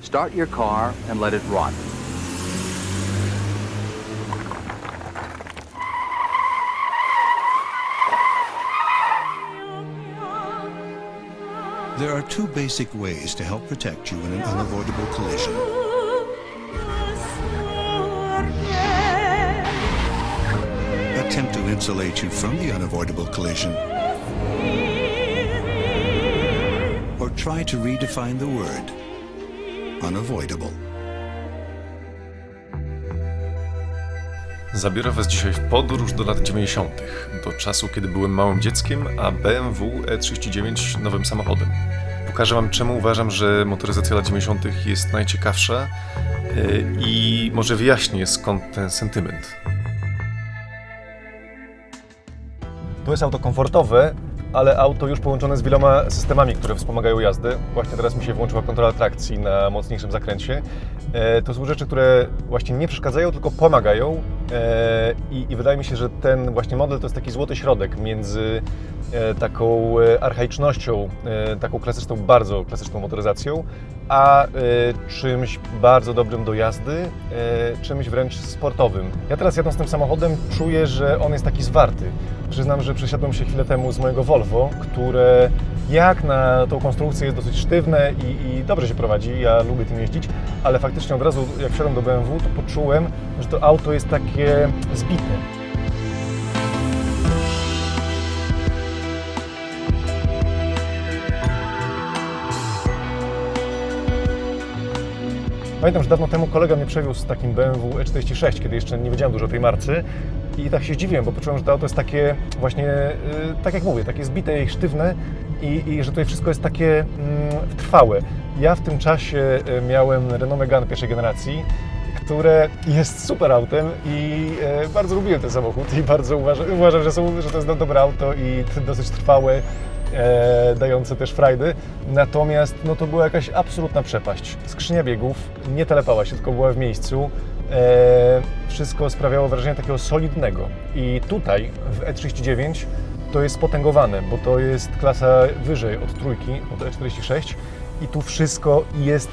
Start your car and let it run. There are two basic ways to help protect you in an unavoidable collision. Attempt to insulate you from the unavoidable collision, or try to redefine the word unavoidable. Zabiorę Was dzisiaj w podróż do lat 90., do czasu, kiedy byłem małym dzieckiem, a BMW E39 nowym samochodem. Pokażę Wam, czemu uważam, że motoryzacja lat 90. jest najciekawsza i może wyjaśnię, skąd ten sentyment. To jest auto komfortowe, ale auto już połączone z wieloma systemami, które wspomagają jazdę. Właśnie teraz mi się włączyła kontrola trakcji na mocniejszym zakręcie. To są rzeczy, które właśnie nie przeszkadzają, tylko pomagają i wydaje mi się, że ten właśnie model to jest taki złoty środek między taką archaicznością, taką klasyczną, bardzo klasyczną motoryzacją, a czymś bardzo dobrym do jazdy, czymś wręcz sportowym. Ja teraz jadąc tym samochodem czuję, że on jest taki zwarty. Przyznam, że przesiadłem się chwilę temu z mojego Volvo, które jak na tą konstrukcję jest dosyć sztywne i dobrze się prowadzi, ja lubię tym jeździć, ale faktycznie od razu jak wsiadłem do BMW, to poczułem, że to auto jest takie zbite. Pamiętam, że dawno temu kolega mnie przewiózł z takim BMW E46, kiedy jeszcze nie wiedziałem dużo o tej marce i tak się zdziwiłem, bo poczułem, że to auto jest takie właśnie, tak jak mówię, takie zbite i sztywne i że tutaj wszystko jest takie trwałe. Ja w tym czasie miałem Renault Megane pierwszej generacji, które jest super autem i bardzo lubiłem ten samochód i bardzo uważam, że to jest dobre auto i dosyć trwałe, dające też frajdy. Natomiast no, to była jakaś absolutna przepaść. Skrzynia biegów nie telepała się, tylko była w miejscu. Wszystko sprawiało wrażenie takiego solidnego. I tutaj w E39 to jest spotęgowane, bo to jest klasa wyżej od trójki, od E46 i tu wszystko jest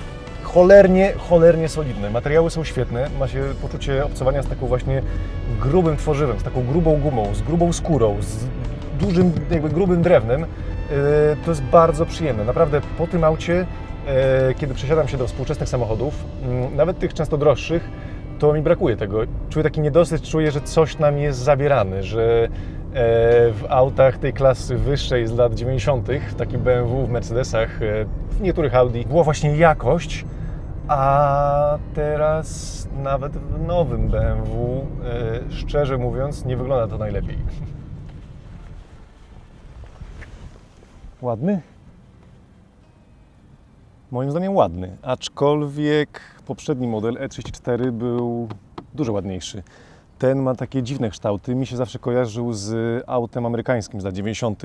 cholernie solidne. Materiały są świetne, ma się poczucie obcowania z taką właśnie grubym tworzywem, z taką grubą gumą, z grubą skórą, z dużym, jakby grubym drewnem. To jest bardzo przyjemne. Naprawdę po tym aucie, kiedy przesiadam się do współczesnych samochodów, nawet tych często droższych, to mi brakuje tego. Czuję taki niedosyt, czuję, że coś nam jest zabierane, że w autach tej klasy wyższej z lat 90., w takim BMW, w Mercedesach, w niektórych Audi, była właśnie jakość, a teraz nawet w nowym BMW, szczerze mówiąc, nie wygląda to najlepiej. Ładny? Moim zdaniem ładny, aczkolwiek poprzedni model E34 był dużo ładniejszy. Ten ma takie dziwne kształty, mi się zawsze kojarzył z autem amerykańskim z lat 90.,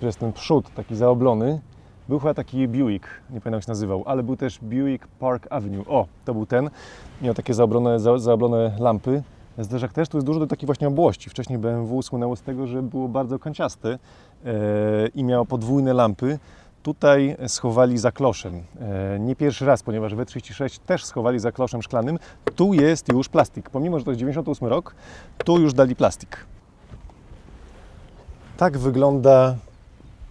że jest ten przód taki zaoblony. Był chyba taki Buick, nie pamiętam jak się nazywał, ale był też Buick Park Avenue. O, to był ten. Miał takie zaoblone lampy. Zderzak też, tu jest dużo takich właśnie obłości. Wcześniej BMW słynęło z tego, że było bardzo kanciaste i miało podwójne lampy. Tutaj schowali za kloszem. Nie pierwszy raz, ponieważ w E36 też schowali za kloszem szklanym. Tu jest już plastik. Pomimo, że to jest 98 rok, tu już dali plastik. Tak wygląda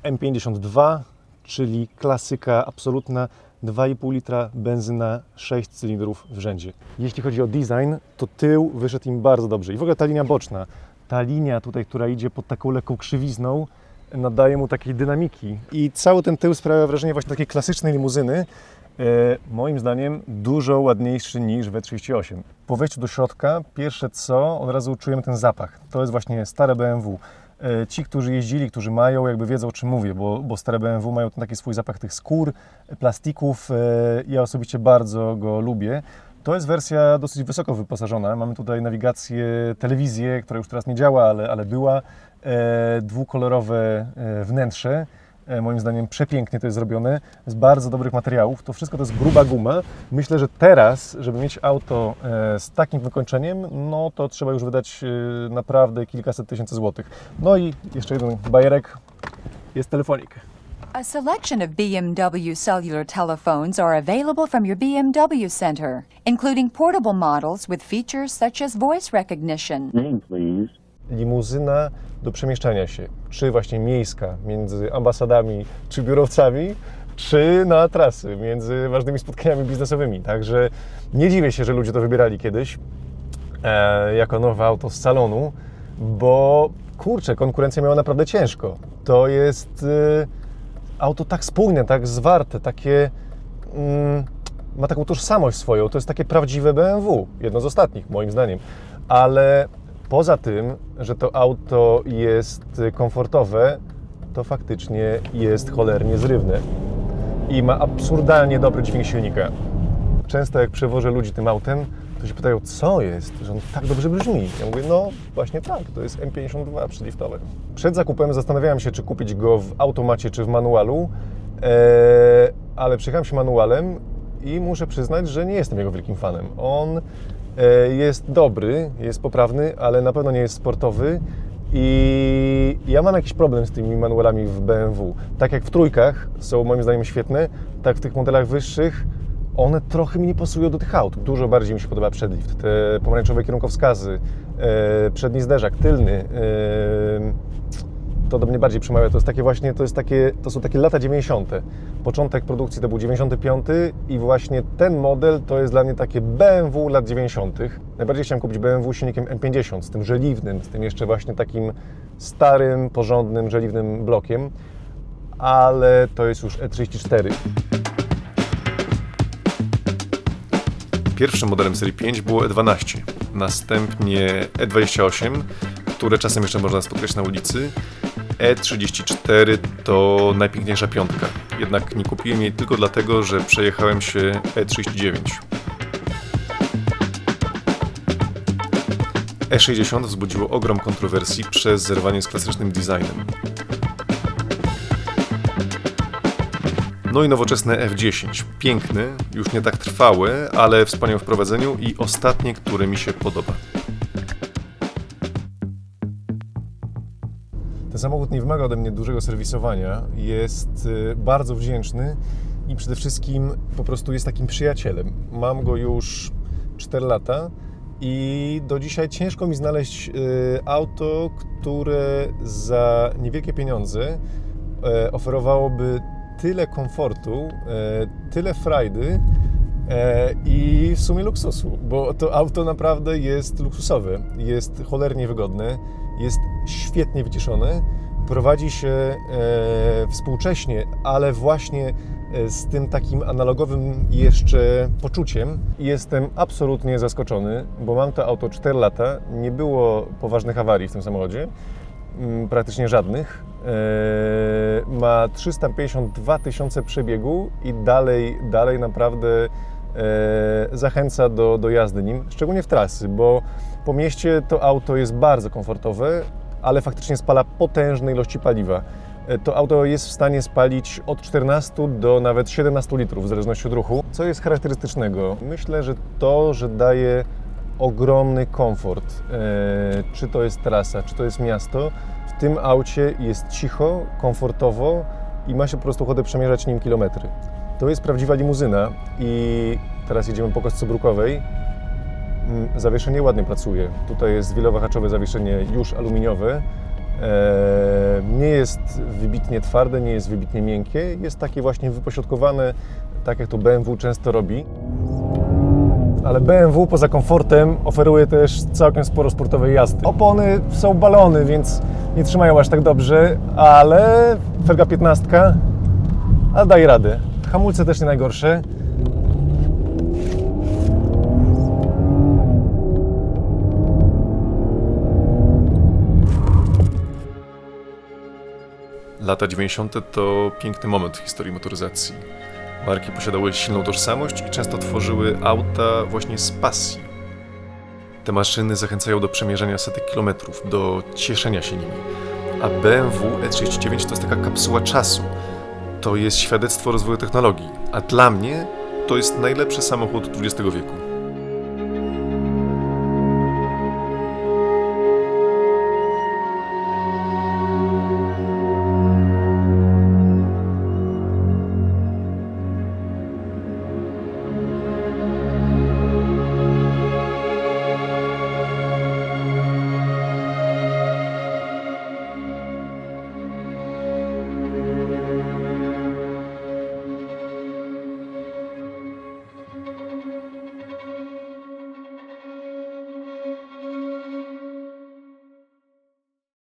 M52, czyli klasyka absolutna, 2,5 litra benzyna, 6 cylindrów w rzędzie. Jeśli chodzi o design, to tył wyszedł im bardzo dobrze. I w ogóle ta linia boczna, ta linia tutaj, która idzie pod taką lekką krzywizną, nadaje mu takiej dynamiki. I cały ten tył sprawia wrażenie właśnie takiej klasycznej limuzyny. Moim zdaniem dużo ładniejszy niż w E38. Po wejściu do środka, pierwsze co, od razu czujemy ten zapach. To jest właśnie stare BMW. Ci, którzy jeździli, którzy mają, jakby wiedzą o czym mówię, bo stare BMW mają ten taki swój zapach tych skór, plastików. Ja osobiście bardzo go lubię. To jest wersja dosyć wysoko wyposażona. Mamy tutaj nawigację, telewizję, która już teraz nie działa, ale była. Dwukolorowe wnętrze. Moim zdaniem przepięknie to jest zrobione, z bardzo dobrych materiałów. To wszystko to jest gruba guma. Myślę, że teraz, żeby mieć auto z takim wykończeniem, no to trzeba już wydać naprawdę kilkaset tysięcy złotych. No i jeszcze jeden bajerek, jest telefonik. A selection of BMW cellular telephones are available from your BMW Center, including portable models with features such as voice recognition. Name, please. Limuzyna do przemieszczania się, czy właśnie miejska między ambasadami, czy biurowcami, czy na trasy między ważnymi spotkaniami biznesowymi. Także nie dziwię się, że ludzie to wybierali kiedyś jako nowe auto z salonu, bo kurczę, konkurencja miała naprawdę ciężko. To jest auto tak spójne, tak zwarte, takie ma taką tożsamość swoją. To jest takie prawdziwe BMW, jedno z ostatnich moim zdaniem. Ale poza tym, że to auto jest komfortowe, to faktycznie jest cholernie zrywne i ma absurdalnie dobry dźwięk silnika. Często jak przewożę ludzi tym autem, to się pytają, co jest, że on tak dobrze brzmi. Ja mówię, no właśnie tak, to jest M52 przyliftowe. Przed zakupem zastanawiałem się, czy kupić go w automacie, czy w manualu, ale przyjechałem się manualem i muszę przyznać, że nie jestem jego wielkim fanem. On jest dobry, jest poprawny, ale na pewno nie jest sportowy i ja mam jakiś problem z tymi manualami w BMW. Tak jak w trójkach są moim zdaniem świetne, tak w tych modelach wyższych one trochę mi nie pasują do tych aut. Dużo bardziej mi się podoba przedlift, te pomarańczowe kierunkowskazy, przedni zderzak, tylny. To do mnie bardziej przemawia. To jest takie właśnie, to są takie lata 90. Początek produkcji to był 95 i właśnie ten model to jest dla mnie takie BMW lat 90. Najbardziej chciałem kupić BMW z silnikiem M50, z tym żeliwnym, z tym jeszcze właśnie takim starym, porządnym, żeliwnym blokiem, ale to jest już E34. Pierwszym modelem serii 5 było E12, następnie E28, które czasem jeszcze można spotkać na ulicy. E34 to najpiękniejsza piątka, jednak nie kupiłem jej tylko dlatego, że przejechałem się E39. E60 wzbudziło ogrom kontrowersji przez zerwanie z klasycznym designem. No i nowoczesne F10. Piękny, już nie tak trwały, ale wspaniałe w prowadzeniu i ostatnie, które mi się podoba. Ten samochód nie wymaga ode mnie dużego serwisowania, jest bardzo wdzięczny i przede wszystkim po prostu jest takim przyjacielem. Mam go już 4 lata i do dzisiaj ciężko mi znaleźć auto, które za niewielkie pieniądze oferowałoby tyle komfortu, tyle frajdy i w sumie luksusu, bo to auto naprawdę jest luksusowe, jest cholernie wygodne, jest świetnie wyciszone, prowadzi się współcześnie, ale właśnie z tym takim analogowym jeszcze poczuciem. Jestem absolutnie zaskoczony, bo mam to auto 4 lata, nie było poważnych awarii w tym samochodzie, praktycznie żadnych. Ma 352 000 przebiegu i dalej naprawdę zachęca do jazdy nim, szczególnie w trasy, bo po mieście to auto jest bardzo komfortowe, ale faktycznie spala potężne ilości paliwa. To auto jest w stanie spalić od 14 do nawet 17 litrów, w zależności od ruchu. Co jest charakterystycznego? Myślę, że to, że daje ogromny komfort. Czy to jest trasa, czy to jest miasto, w tym aucie jest cicho, komfortowo i ma się po prostu ochotę przemierzać nim kilometry. To jest prawdziwa limuzyna i teraz jedziemy po kostce brukowej. Zawieszenie ładnie pracuje. Tutaj jest wielowahaczowe zawieszenie już aluminiowe. Nie jest wybitnie twarde, nie jest wybitnie miękkie. Jest takie właśnie wypośrodkowane, tak jak to BMW często robi. Ale BMW poza komfortem oferuje też całkiem sporo sportowej jazdy. Opony są balony, więc nie trzymają aż tak dobrze, ale felga 15, ale daje radę. Hamulce też nie najgorsze. Lata 90. to piękny moment w historii motoryzacji. Marki posiadały silną tożsamość i często tworzyły auta właśnie z pasji. Te maszyny zachęcają do przemierzania setek kilometrów, do cieszenia się nimi. A BMW E39 to jest taka kapsuła czasu. To jest świadectwo rozwoju technologii. A dla mnie to jest najlepszy samochód XX wieku.